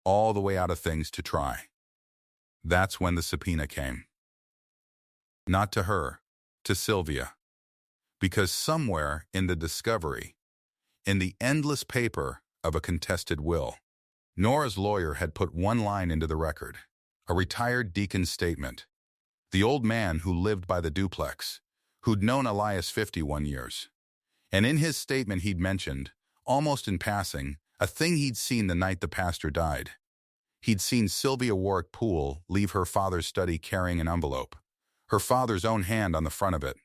all the way out of things to try. That's when the subpoena came. Not to her, to Sylvia. Because somewhere in the discovery, in the endless paper of a contested will, Nora's lawyer had put one line into the record, a retired deacon's statement. The old man who lived by the duplex, who'd known Elias 51 years. And in his statement he'd mentioned, almost in passing, a thing he'd seen the night the pastor died. He'd seen Sylvia Warrick Poole leave her father's study carrying an envelope, her father's own hand on the front of it,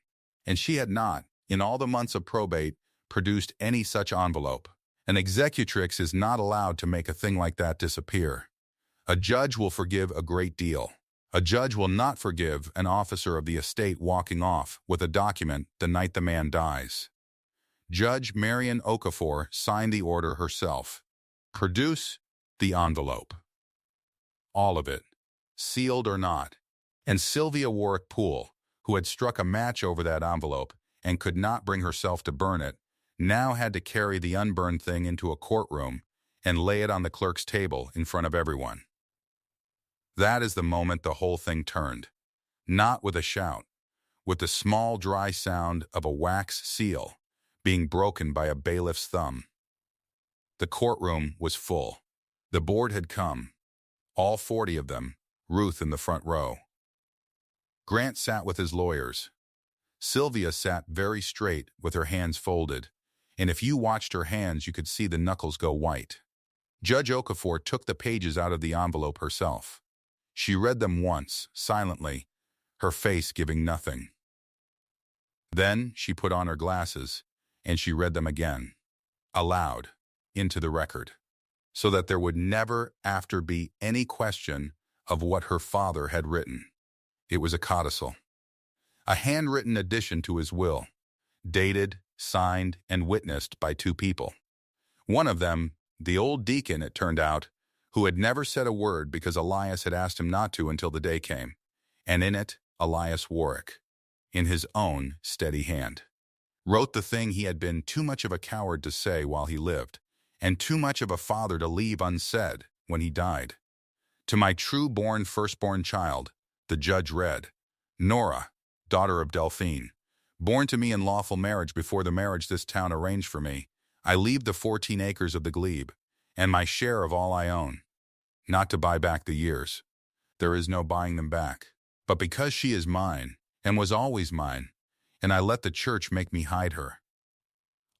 and she had not, in all the months of probate, produced any such envelope. An executrix is not allowed to make a thing like that disappear. A judge will forgive a great deal. A judge will not forgive an officer of the estate walking off with a document the night the man dies. Judge Marion Okafor signed the order herself. Produce the envelope. All of it, sealed or not. And Sylvia Warrick Poole, who had struck a match over that envelope and could not bring herself to burn it, now had to carry the unburned thing into a courtroom and lay it on the clerk's table in front of everyone. That is the moment the whole thing turned. Not with a shout, with the small dry sound of a wax seal being broken by a bailiff's thumb. The courtroom was full. The board had come, all 40 of them, Ruth in the front row. Grant sat with his lawyers. Sylvia sat very straight with her hands folded, and if you watched her hands you could see the knuckles go white. Judge Okafor took the pages out of the envelope herself. She read them once, silently, her face giving nothing. Then she put on her glasses, and she read them again, aloud, into the record, so that there would never after be any question of what her father had written. It was a codicil, a handwritten addition to his will, dated, signed, and witnessed by 2 people. One of them, the old deacon, it turned out, who had never said a word because Elias had asked him not to until the day came, and in it, Elias Warrick, in his own steady hand, wrote the thing he had been too much of a coward to say while he lived, and too much of a father to leave unsaid when he died. To my true-born firstborn child, the judge read, Nora, daughter of Delphine, born to me in lawful marriage before the marriage this town arranged for me, I leave the 14 acres of the glebe, and my share of all I own, not to buy back the years. There is no buying them back. But because she is mine, and was always mine, and I let the church make me hide her.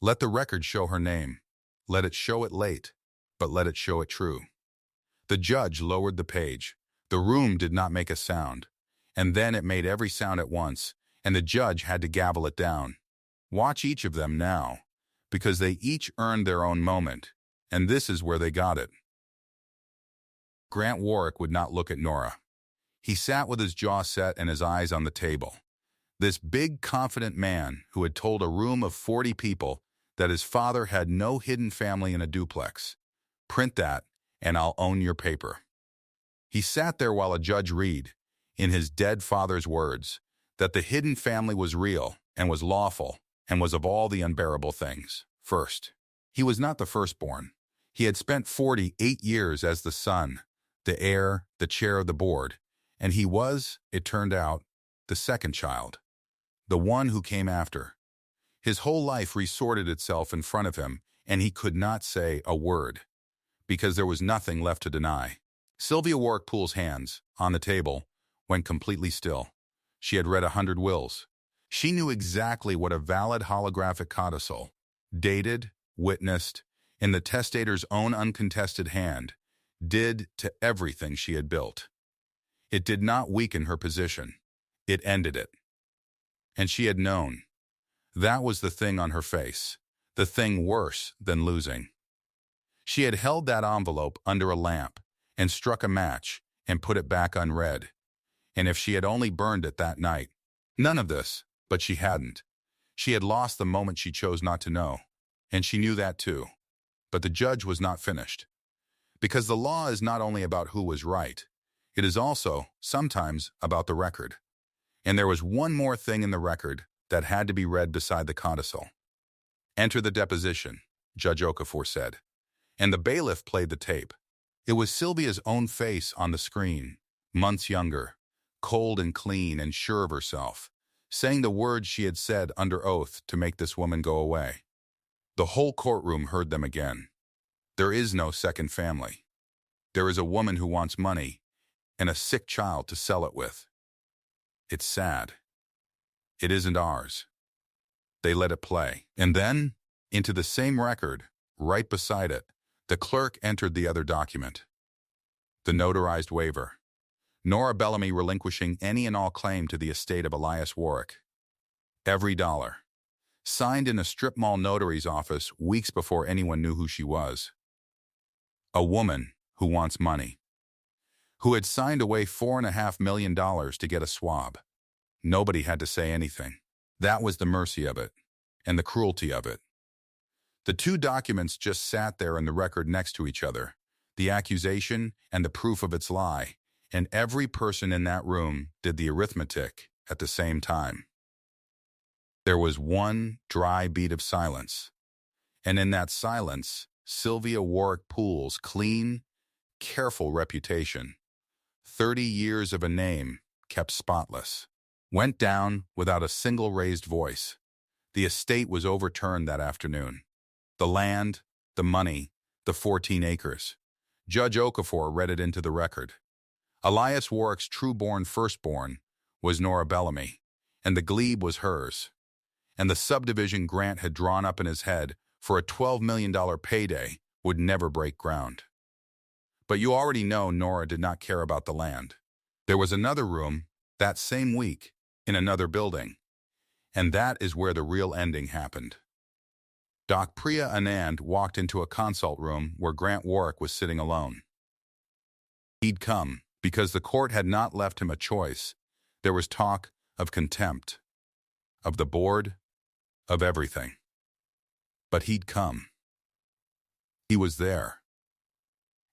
Let the record show her name. Let it show it late, but let it show it true. The judge lowered the page. The room did not make a sound, and then it made every sound at once, and the judge had to gavel it down. Watch each of them now, because they each earned their own moment, and this is where they got it. Grant Warrick would not look at Nora. He sat with his jaw set and his eyes on the table. This big, confident man who had told a room of 40 people that his father had no hidden family in a duplex. Print that, and I'll own your paper. He sat there while a judge read, in his dead father's words, that the hidden family was real and was lawful and was of all the unbearable things. First, he was not the firstborn. He had spent 48 years as the son, the heir, the chair of the board, and he was, it turned out, the second child, the one who came after. His whole life resorted itself in front of him, and he could not say a word, because there was nothing left to deny. Sylvia Warrick Poole's hands, on the table, went completely still. She had read 100 wills. She knew exactly what a valid holographic codicil, dated, witnessed, in the testator's own uncontested hand, did to everything she had built. It did not weaken her position. It ended it. And she had known. That was the thing on her face, the thing worse than losing. She had held that envelope under a lamp and struck a match and put it back unread. And if she had only burned it that night, none of this, but she hadn't. She had lost the moment she chose not to know, and she knew that too. But the judge was not finished. Because the law is not only about who was right, it is also, sometimes, about the record. And there was one more thing in the record that had to be read beside the codicil. Enter the deposition, Judge Okafor said. And the bailiff played the tape. It was Sylvia's own face on the screen, months younger, cold and clean and sure of herself, saying the words she had said under oath to make this woman go away. The whole courtroom heard them again. There is no second family. There is a woman who wants money and a sick child to sell it with. It's sad. It isn't ours. They let it play. And then, into the same record, right beside it, the clerk entered the other document. The notarized waiver. Nora Bellamy relinquishing any and all claim to the estate of Elias Warrick. Every dollar. signed in a strip mall notary's office weeks before anyone knew who she was. A woman who wants money, who had signed away $4.5 million to get a swab. Nobody had to say anything. That was the mercy of it, and the cruelty of it. The two documents just sat there in the record next to each other, the accusation and the proof of its lie, and every person in that room did the arithmetic at the same time. There was one dry beat of silence, and in that silence, Sylvia Warrick Poole's clean, careful reputation, 30 years of a name kept spotless, went down without a single raised voice. The estate was overturned that afternoon. The land, the money, the 14 acres. Judge Okafor read it into the record. Elias Warrick's true-born firstborn was Nora Bellamy, and the glebe was hers. And the subdivision Grant had drawn up in his head for a $12 million payday would never break ground. But you already know Nora did not care about the land. There was another room that same week in another building, and that is where the real ending happened. Doc Priya Anand walked into a consult room where Grant Warrick was sitting alone. He'd come because the court had not left him a choice. There was talk of contempt, of the board, of everything. But he'd come. He was there.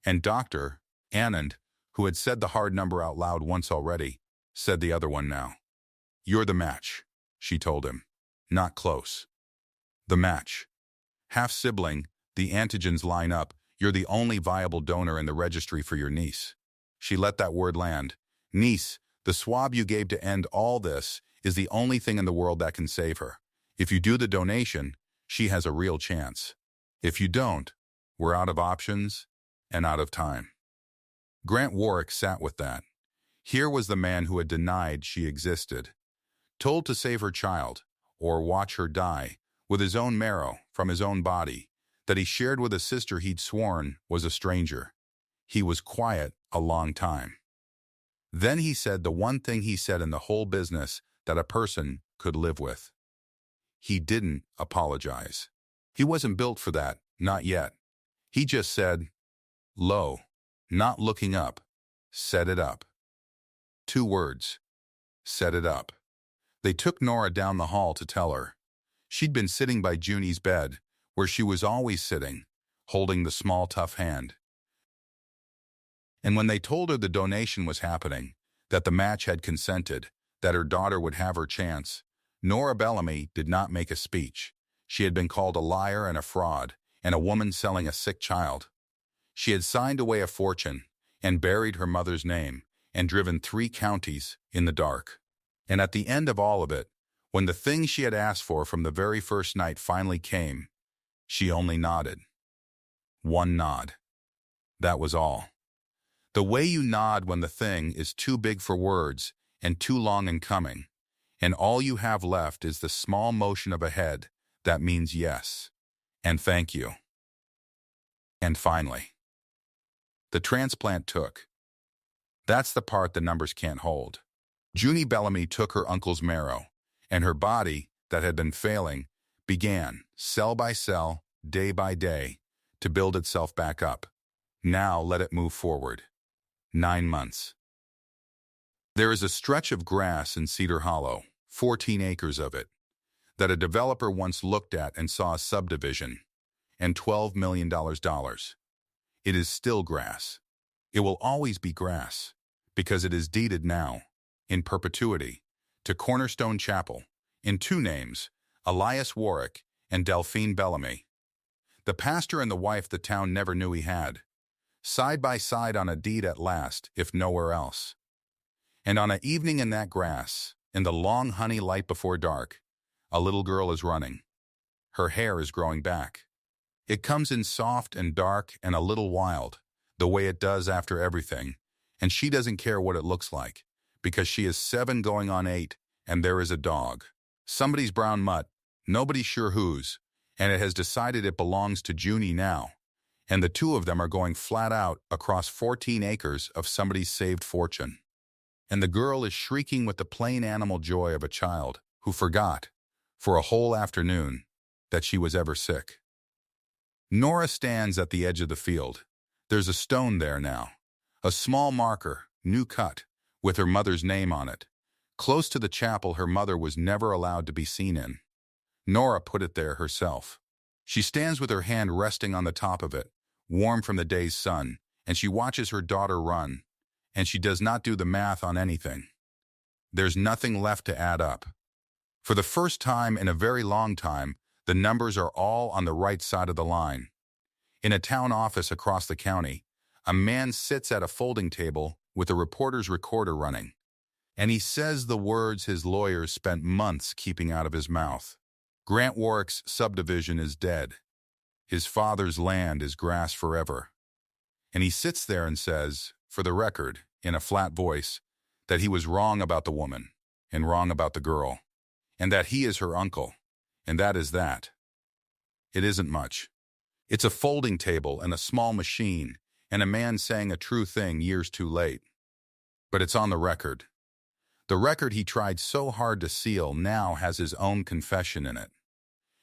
And Dr. Anand, who had said the hard number out loud once already, said the other one now. "You're the match," she told him. "Not close. The match. Half-sibling, the antigens line up. You're the only viable donor in the registry for your niece." She let that word land. "Niece, the swab you gave to end all this is the only thing in the world that can save her. If you do the donation, she has a real chance. If you don't, we're out of options and out of time." Grant Warrick sat with that. Here was the man who had denied she existed, told to save her child, or watch her die, with his own marrow from his own body, that he shared with a sister he'd sworn was a stranger. He was quiet a long time. Then he said the one thing he said in the whole business that a person could live with. He didn't apologize. He wasn't built for that, not yet. He just said, low, not looking up, set it up. 2 words. Set it up. They took Nora down the hall to tell her. She'd been sitting by Junie's bed, where she was always sitting, holding the small, tough hand. And when they told her the donation was happening, that the match had consented, that her daughter would have her chance, Nora Bellamy did not make a speech. She had been called a liar and a fraud, and a woman selling a sick child. She had signed away a fortune, and buried her mother's name, and driven 3 counties in the dark. And at the end of all of it, when the thing she had asked for from the very first night finally came, she only nodded. 1 nod. That was all. The way you nod when the thing is too big for words and too long in coming, and all you have left is the small motion of a head that means yes, and thank you. And finally, the transplant took. That's the part the numbers can't hold. Junie Bellamy took her uncle's marrow, and her body, that had been failing, began, cell by cell, day by day, to build itself back up. Now let it move forward. 9 months. There is a stretch of grass in Cedar Hollow, 14 acres of it, that a developer once looked at and saw a subdivision, and $12 million. It is still grass. It will always be grass, because it is deeded now, in perpetuity, to Cornerstone Chapel, in 2 names, Elias Warrick and Delphine Bellamy. The pastor and the wife the town never knew he had, side by side on a deed at last, if nowhere else. And on an evening in that grass, in the long honey light before dark, a little girl is running. Her hair is growing back. It comes in soft and dark and a little wild, the way it does after everything, and she doesn't care what it looks like, because she is 7 going on 8, and there is a dog. Somebody's brown mutt, nobody's sure whose, and it has decided it belongs to Junie now, and the 2 of them are going flat out across 14 acres of somebody's saved fortune. And the girl is shrieking with the plain animal joy of a child who forgot for a whole afternoon, that she was ever sick. Nora stands at the edge of the field. There's a stone there now, a small marker, new cut, with her mother's name on it, close to the chapel her mother was never allowed to be seen in. Nora put it there herself. She stands with her hand resting on the top of it, warm from the day's sun, and she watches her daughter run, and she does not do the math on anything. There's nothing left to add up. For the first time in a very long time, the numbers are all on the right side of the line. In a town office across the county, a man sits at a folding table with a reporter's recorder running, and he says the words his lawyers spent months keeping out of his mouth. Grant Warrick's subdivision is dead. His father's land is grass forever. And he sits there and says, for the record, in a flat voice, that he was wrong about the woman, and wrong about the girl, and that he is her uncle, and that is that. It isn't much. It's a folding table and a small machine, and a man saying a true thing years too late. But it's on the record. The record he tried so hard to seal now has his own confession in it.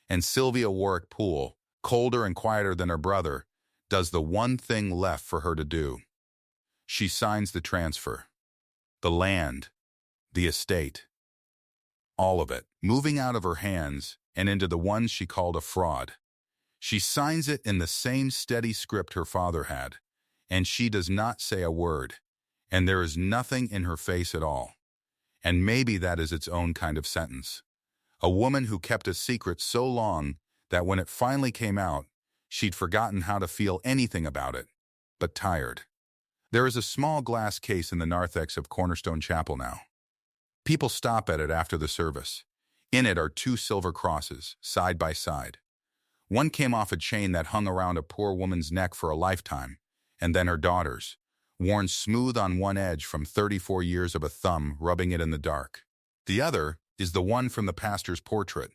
And Sylvia Warrick Poole, colder and quieter than her brother, does the one thing left for her to do. She signs the transfer. The land. The estate. All of it, moving out of her hands and into the ones she called a fraud. She signs it in the same steady script her father had, and she does not say a word, and there is nothing in her face at all. And maybe that is its own kind of sentence. A woman who kept a secret so long that when it finally came out, she'd forgotten how to feel anything about it, but tired. There is a small glass case in the narthex of Cornerstone Chapel now. People stop at it after the service. In it are 2 silver crosses, side by side. One came off a chain that hung around a poor woman's neck for a lifetime, and then her daughter's, worn smooth on one edge from 34 years of a thumb rubbing it in the dark. The other is the one from the pastor's portrait,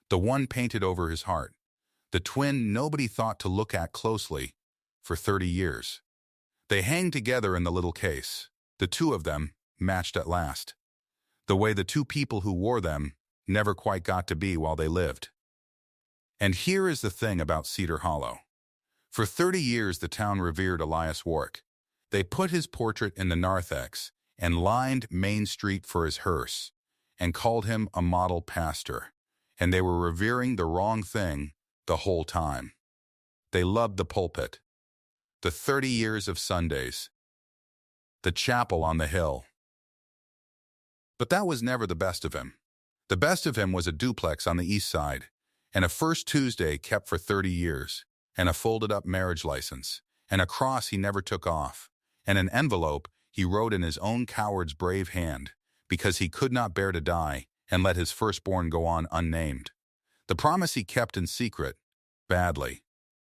the one painted over his heart, the twin nobody thought to look at closely for 30 years. They hang together in the little case, the two of them matched at last, the way the 2 people who wore them never quite got to be while they lived. And here is the thing about Cedar Hollow. For 30 years the town revered Elias Warrick. They put his portrait in the narthex and lined Main Street for his hearse and called him a model pastor, and they were revering the wrong thing the whole time. They loved the pulpit, the 30 years of Sundays, the chapel on the hill. But that was never the best of him. The best of him was a duplex on the east side, and a First Tuesday kept for 30 years, and a folded-up marriage license, and a cross he never took off, and an envelope he wrote in his own coward's brave hand, because he could not bear to die and let his firstborn go on unnamed. The promise he kept in secret, badly,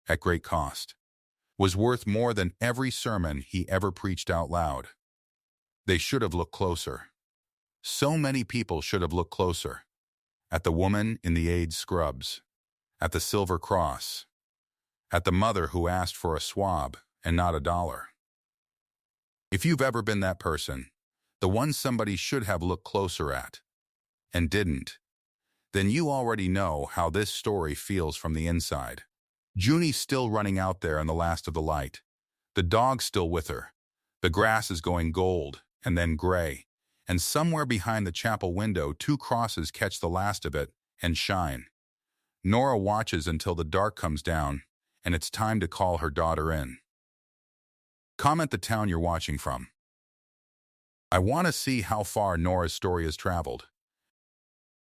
at great cost, was worth more than every sermon he ever preached out loud. They should have looked closer. So many people should have looked closer. At the woman in the AIDS scrubs, at the silver cross, at the mother who asked for a swab and not $1. If you've ever been that person, the one somebody should have looked closer at, and didn't, then you already know how this story feels from the inside. Junie's still running out there in the last of the light. The dog's still with her. The grass is going gold and then gray, and somewhere behind the chapel window 2 crosses catch the last of it and shine. Nora watches until the dark comes down, and it's time to call her daughter in. Comment the town you're watching from. I want to see how far Nora's story has traveled.